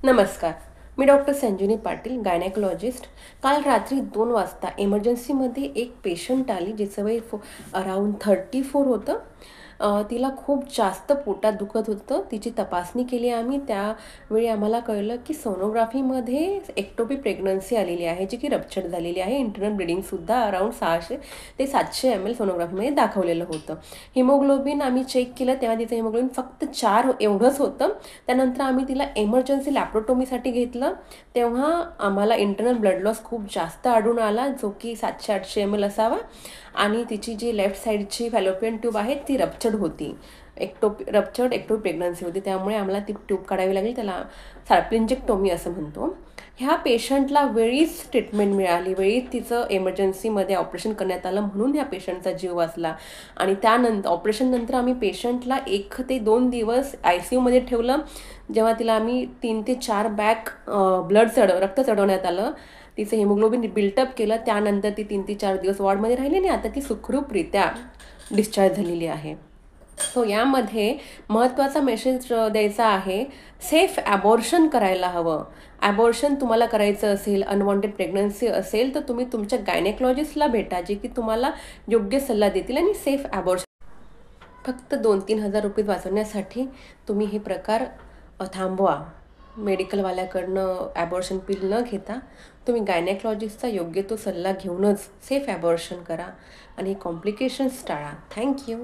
नमस्कार. मी डॉक्टर संजीवनी पाटील, गायनेकोलॉजिस्ट. काल रात्री 2 वाजता एमर्जन्सीमध्ये एक पेशंट आली, जिचं वय अराउंड 34 होतं. तिला खूप जास्त पोटात दुखत होतं. तिची तपासणी केली आम्ही. त्यावेळी आम्हाला कळलं की सोनोग्राफीमध्ये एक्टोपिक प्रेग्नन्सी आलेली आहे, जी की रप्चर्ड झालेली आहे. इंटरनल ब्लिडिंगसुद्धा अराउंड 600 ते 700 ml सोनोग्राफीमध्ये दाखवलेलं होतं. हिमोग्लोबिन आम्ही चेक केलं, तेव्हा तिचं हिमोग्लोबिन फक्त 4 एवढंच होतं. त्यानंतर आम्ही तिला एमर्जन्सी लॅप्रोटोमीसाठी घेतलं. तेव्हा आम्हाला इंटरनल ब्लड लॉस खूप जास्त आढळून आला, जो की 700-800 ml असावा. आणि तिची जी लेफ्ट साईडची फॅलोपियन ट्यूब आहे ती रप्चर्ड होती. रप्चर्ड एक्टोपिक प्रेग्नन्सी होती. त्यामुळे आम्हाला ती ट्यूब काढावी लागली. त्याला सार्पिंजेक्टोमी असं म्हणतो. ह्या पेशंटला वेळीच ट्रीटमेंट मिळाली, वेळीच तिचं एमर्जन्सीमध्ये ऑपरेशन करण्यात आलं, म्हणून ह्या पेशंटचा जीव वाचला. आणि त्यानंतर ऑपरेशननंतर आम्ही पेशंटला 1 ते 2 दिवस ICUमध्ये ठेवलं. जेव्हा तिला आम्ही 3 ते 4 बॅग रक्त चढवण्यात आलं. तिचं हिमोग्लोबिन बिल्टअप केलं. त्यानंतर ती 3 ते 4 दिवस वॉर्डमध्ये राहिली आणि आता ती सुखरूपरित्या डिस्चार्ज झालेली आहे. सो यामध्ये महत्त्वाचा मेसेज द्यायचा आहे, सेफ ॲबॉर्शन करायला हवं. ॲबॉर्शन तुम्हाला करायचं असेल, अनवॉन्टेड प्रेग्नन्सी असेल, तर तुम्ही तुमच्या गायनेकोलॉजिस्टला भेटा, जे की तुम्हाला योग्य सल्ला देतील आणि सेफ ॲबॉर्शन. फक्त 2-3 हजार रुपये वाचवण्यासाठी तुम्ही हे प्रकार थांबवा. मेडिकलवाल्याकडनं ॲबॉर्शन पिल न घेता तुम्ही गायनेकोलॉजिस्टचा योग्य तो सल्ला घेऊनच सेफ ॲबॉर्शन करा आणि कॉम्प्लिकेशन्स टाळा. थँक्यू.